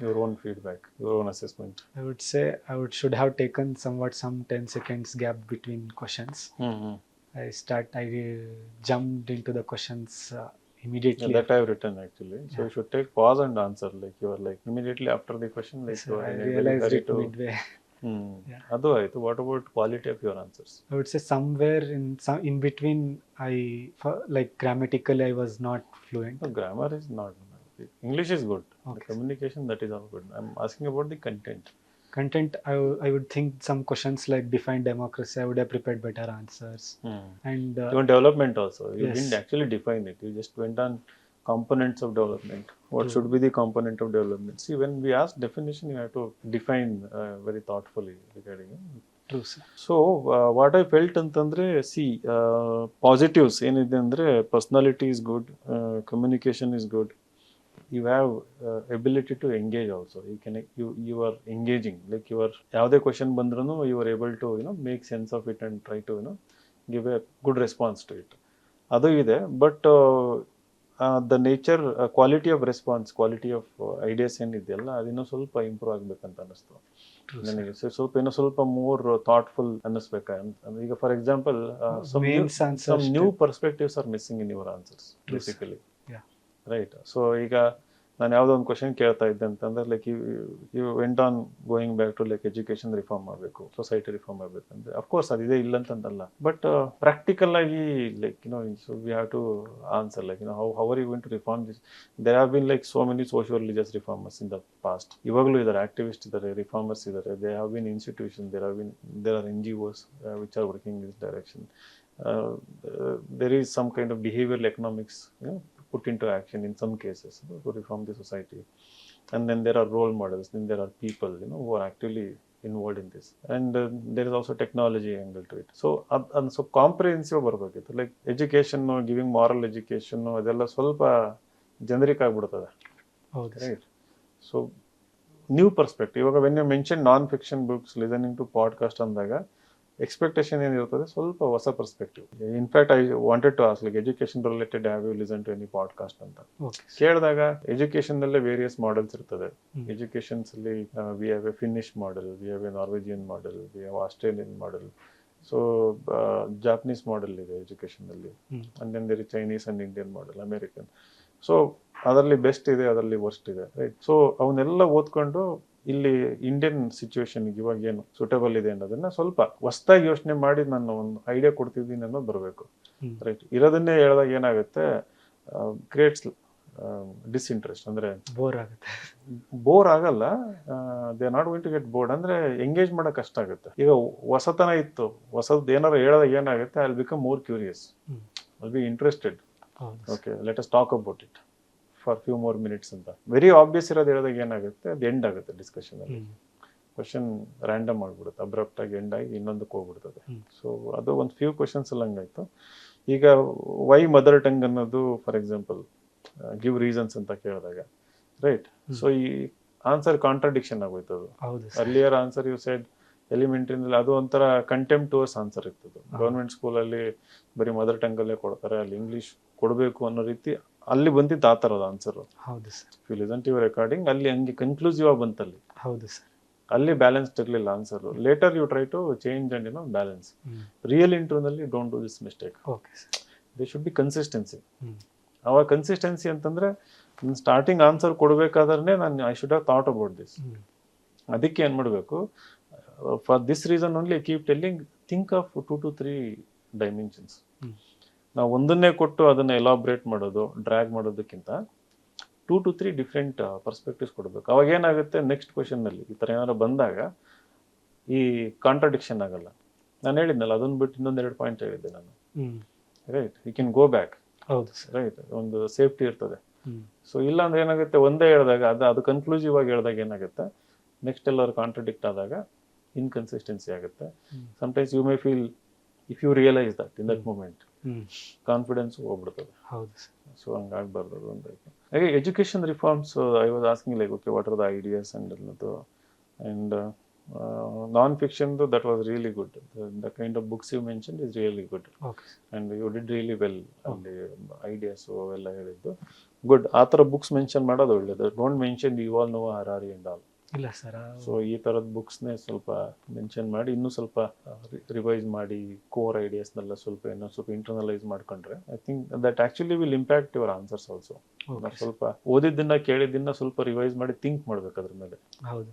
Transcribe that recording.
Your own feedback, your own assessment. I would say should have taken somewhat some 10 seconds gap between questions. Mm-hmm. I jumped into the questions immediately. Yeah, that I have written actually. So you should take pause and answer. Like you are like immediately after the question, like Yes, you are I in a very realized hurry it to. midway. Yeah. Adu aitu. What about quality of your answers? I would say somewhere in between, like grammatically I was not fluent. No, grammar is not. English is good. Okay. The communication, that is all good. I'm asking about the content. Content, I would think some questions like define democracy, I would have prepared better answers. And Even development also, you yes. didn't actually define it. You just went on components of development. What True. should be the component of development? See, when we ask definition, you have to define very thoughtfully regarding it. True, sir. So what I felt ಅಂತಂದರೆ see positives ಏನಿದೆ ಅಂದರೆ personality is good, communication is good, you have ability to engage also. You are engaging, like you are ಯಾವುದೇ question ಬಂದ್ರೂ you are able to make sense of it and try to give a good response to it. ಅದು ಇದೆ. But the nature, quality of response, quality of ideas ಏನಿದೆಯಲ್ಲ ಅದಿನ್ನೂ ಸ್ವಲ್ಪ improve ಆಗಬೇಕಂತ ಅನ್ನಿಸ್ತು ನನಗೆ. ಸ್ವಲ್ಪ ಮೋರ್ ಥಾಟ್ಫುಲ್ ಅನ್ನಿಸ್ಬೇಕಾ. ಈಗ for example some new perspectives are missing in your answers basically, right? So ಈಗ ನಾನು ಯಾವುದೋ ಒಂದು ಕ್ವಶನ್ ಕೇಳ್ತಾ ಇದ್ದೆ ಅಂತಂದ್ರೆ like you went on going back to like education reform ಮಾಡಬೇಕು, ಸೊಸೈಟಿ ರಿಫಾರ್ಮ್ ಮಾಡಬೇಕಂದ್ರೆ ಅಫ್ಕೋರ್ಸ್ ಅದಿದೆ ಇಲ್ಲ ಅಂತಂದಲ್ಲ, ಬಟ್ ಪ್ರಾಕ್ಟಿಕಲ್ ಆಗಿ like so we have to answer like how are you going to reform this. There have been like so many social religious reformers in the past. ಇವಾಗಲೂ ಇದ್ದಾರೆ, activist ಇದ್ದಾರೆ, reformers ಇದ್ದಾರೆ. They have been institution, there are NGOs which are working in this direction. There is some kind of behavioral economics put into action in some cases to reform the society. And then there are role models, then there are people who are actually involved in this. And there is also technology angle to it. So so comprehensive ಬರಬೇಕಿತ್ತು. Like education, giving moral education ಅದೆಲ್ಲ ಸ್ವಲ್ಪ generic ಆಗಿಬಿಡ್ತದೆ, right? So new perspective. ಇವಾಗ when you mention non fiction books, listening to podcast ಅಂದಾಗ expectation ಏನಿರ್ತದೆ ಸ್ವಲ್ಪ ಹೊಸ perspective. In fact I wanted to ask like education related have you listen to any podcast ಅಂತ ಕೇಳಿದಾಗ ಎಜುಕೇಶನ್ ನಲ್ಲೇ various models ಇರ್ತದೆ. Educations ಅಲ್ಲಿ we have a Finnish model, we have a Norwegian model, we have Australian model, so Japanese model ಇದೆ education ಅಲ್ಲಿ, and then there is Chinese and Indian model, American. So ಅದರಲ್ಲಿ best ಇದೆ, ಅದರಲ್ಲಿ worst ಇದೆ, right? So ಅವನ್ನೆಲ್ಲ ಓದ್ಕೊಂಡು ಇಲ್ಲಿ Indian ಸಿಚುವೇಶನ್ಗೆ ಇವಾಗ ಏನು ಸೂಟೇಬಲ್ ಇದೆ ಅನ್ನೋದನ್ನ ಸ್ವಲ್ಪ ಹೊಸದಾಗಿ ಯೋಚನೆ ಮಾಡಿ ನಾನು ಒಂದು ಐಡಿಯಾ ಕೊಡ್ತಿದ್ದೀನಿ ಅನ್ನೋದು ಬರಬೇಕು, ರೈಟ್? ಇರೋದನ್ನೇ ಹೇಳಿದಾಗ ಏನಾಗುತ್ತೆ, ಕ್ರಿಯೇಟ್ಸ್ ಡಿಸ್ಇಂಟ್ರೆಸ್ಟ್. ಅಂದ್ರೆ ಬೋರ್ ಆಗಲ್ಲ, they are not going to get bored. ಅಂದ್ರೆ ಎಂಗೇಜ್ ಮಾಡಕ್ ಕಷ್ಟ ಆಗುತ್ತೆ. ಈಗ ಹೊಸತನ ಇತ್ತು, ಹೊಸದ್ ಏನಾರು ಹೇಳಿದಾಗ ಏನಾಗುತ್ತೆ, I will become more curious, I will be interested. Okay, let us talk about it for few more minutes ಅಂತ. ವೆರಿ ಆಬ್ವಿಯಸ್ ಇರೋದು ಹೇಳಿದಾಗ ಏನಾಗುತ್ತೆ, ಅದು ಎಂಡ್ ಆಗುತ್ತೆ ಡಿಸ್ಕಷನ್ ಅಲ್ಲಿ. ಕ್ವಶನ್ ರ್ಯಾಂಡಮ್ ಆಗ್ಬಿಡುತ್ತೆ, ಅಬ್ರಪ್ಟ್ ಆಗಿ ಎಂಡ್ ಆಗಿ ಇನ್ನೊಂದಕ್ಕೆ ಹೋಗ್ಬಿಡ್ತದೆ. ಸೊ ಅದು ಒಂದು ಫ್ಯೂ ಕ್ವಶನ್ಸ್ ಎಲ್ಲ ಹಂಗಾಯ್ತು. ಈಗ ವೈ ಮದರ್ ಟಂಗ್ ಅನ್ನೋದು ಫಾರ್ ಎಕ್ಸಾಂಪಲ್ ಗಿವ್ ರೀಸನ್ಸ್ ಅಂತ ಕೇಳಿದಾಗ, ರೈಟ್? ಸೊ ಈ ಆನ್ಸರ್ ಕಾಂಟ್ರಡಿಕ್ಷನ್ ಆಗೋಯ್ತು. ಅದು ಅರ್ಲಿಯರ್ ಆನ್ಸರ್ ಯು ಸೆಡ್ ಎಲಿಮೆಂಟ್ರಿನಲ್ಲಿ ಅದು ಒಂಥರ ಕಂಟೆಂಪ್ಟುವಸ್ ಆನ್ಸರ್ ಇರ್ತದೆ. ಗೌರ್ಮೆಂಟ್ ಸ್ಕೂಲಲ್ಲಿ ಬರೀ ಮದರ್ ಟಂಗ್ ಅಲ್ಲೇ ಕೊಡ್ತಾರೆ, ಅಲ್ಲಿ ಇಂಗ್ಲಿಷ್ ಕೊಡಬೇಕು ಅನ್ನೋ ರೀತಿ ಅಲ್ಲಿ ಬಂದಿದ್ದು ಆ ಥರದ ಆನ್ಸರ್. ಹೌದು sir. If you listen to your recording, ಅಲ್ಲಿ ಹಂಗೆ ಕನ್ಕ್ಲೂಸಿವ್ ಆಗಿ ಬಂತಲ್ಲಿ. ಹೌದು ಸರ್. ಅಲ್ಲಿ ಬ್ಯಾಲೆನ್ಸ್ಡ್ ಇರಲಿಲ್ಲ answer. Later you try to change and balance. Real ಇಂಟರ್ವ್ಯೂನಲ್ಲಿ don't do this mistake. They should be consistency. ಅವಾಗ ಕನ್ಸಿಸ್ಟೆನ್ಸಿ ಅಂತಂದ್ರೆ ಸ್ಟಾರ್ಟಿಂಗ್ ಆನ್ಸರ್ ಕೊಡಬೇಕಾದ್ರೆ ನಾನು I should have thought about this. ಅದಕ್ಕೆ ಏನು ಮಾಡಬೇಕು, for this reason only keep telling, think of 2 to 3 dimensions. ನಾವು ಒಂದನ್ನೇ ಕೊಟ್ಟು ಅದನ್ನ ಎಲಾಬ್ರೇಟ್ ಮಾಡೋದು, ಡ್ರ್ಯಾಗ್ ಮಾಡೋದಕ್ಕಿಂತ 2 to 3 ಡಿಫ್ರೆಂಟ್ ಪರ್ಸ್ಪೆಕ್ಟಿವ್ಸ್ ಕೊಡಬೇಕು. ಅವಾಗ ಏನಾಗುತ್ತೆ, ನೆಕ್ಸ್ಟ್ ಕ್ವಶನ್ನಲ್ಲಿ ಈ ಥರ ಏನಾದ್ರು ಬಂದಾಗ ಈ ಕಾಂಟ್ರಡಿಕ್ಷನ್ ಆಗಲ್ಲ. ನಾನು ಹೇಳಿದ್ನಲ್ಲ, ಅದನ್ನ ಬಿಟ್ಟು ಇನ್ನೊಂದೆರಡು ಪಾಯಿಂಟ್ ಹೇಳಿದ್ದೆ ನಾನು, right? You can go back, right? ಒಂದು ಸೇಫ್ಟಿ ಇರ್ತದೆ. ಸೊ ಇಲ್ಲ ಅಂದ್ರೆ ಏನಾಗುತ್ತೆ, ಒಂದೇ ಹೇಳಿದಾಗ ಅದು ಕನ್ಕ್ಲೂಸಿವ್ ಆಗಿ ಹೇಳಿದಾಗ ಏನಾಗುತ್ತೆ, ನೆಕ್ಸ್ಟ್ ಎಲ್ಲರೂ ಕಾಂಟ್ರಡಿಕ್ಟ್ ಆದಾಗ ಇನ್ಕನ್ಸಿಸ್ಟೆನ್ಸಿ ಆಗುತ್ತೆ. Sometimes you may feel, if you realise that in that moment, confidence ಹೋಗ್ಬಿಡ್ತದೆ. ಸೊ ಹಂಗಾಗ್ಬಾರ್ದು. ಅದು ಒಂದಾಯ್ತು. ಹಾಗೆ education reforms, I was asking like okay what are the ideas and ಅನ್ನೋದು. ಆ್ಯಂಡ್ ನಾನ್ ಫಿಕ್ಷನ್ದು that was really good. The kind of books you mention is really good. And you did really well. ಅಲ್ಲಿ ideas ಅವೆಲ್ಲ ಹೇಳಿದ್ದು. Good. ಆ ಥರ books mention ಮಾಡೋದು ಒಳ್ಳೇದು. Don't mention ಯುವಲ್ Nova Harari and all. ಇಲ್ಲ ಸರ್. ಸೊ ಈ ಥರದ ಬುಕ್ಸ್ನೇ ಸ್ವಲ್ಪ ಮೆನ್ಷನ್ ಮಾಡಿ ಇನ್ನೂ ಸ್ವಲ್ಪ ರಿವೈಸ್ ಮಾಡಿ ಕೋರ್ ಐಡಿಯಾಸ್ನೆಲ್ಲ ಸ್ವಲ್ಪ ಇನ್ನೊಂದು ಸ್ವಲ್ಪ ಇಂಟರ್ನಲೈಸ್ ಮಾಡ್ಕೊಂಡ್ರೆ I think that actually will impact your answers also. ಸ್ವಲ್ಪ ಓದಿದ್ದನ್ನ ಕೇಳಿದ್ದನ್ನ ಸ್ವಲ್ಪ ರಿವೈಸ್ ಮಾಡಿ ಥಿಂಕ್ ಮಾಡ್ಬೇಕು ಅದ್ರ ಮೇಲೆ. ಹೌದು.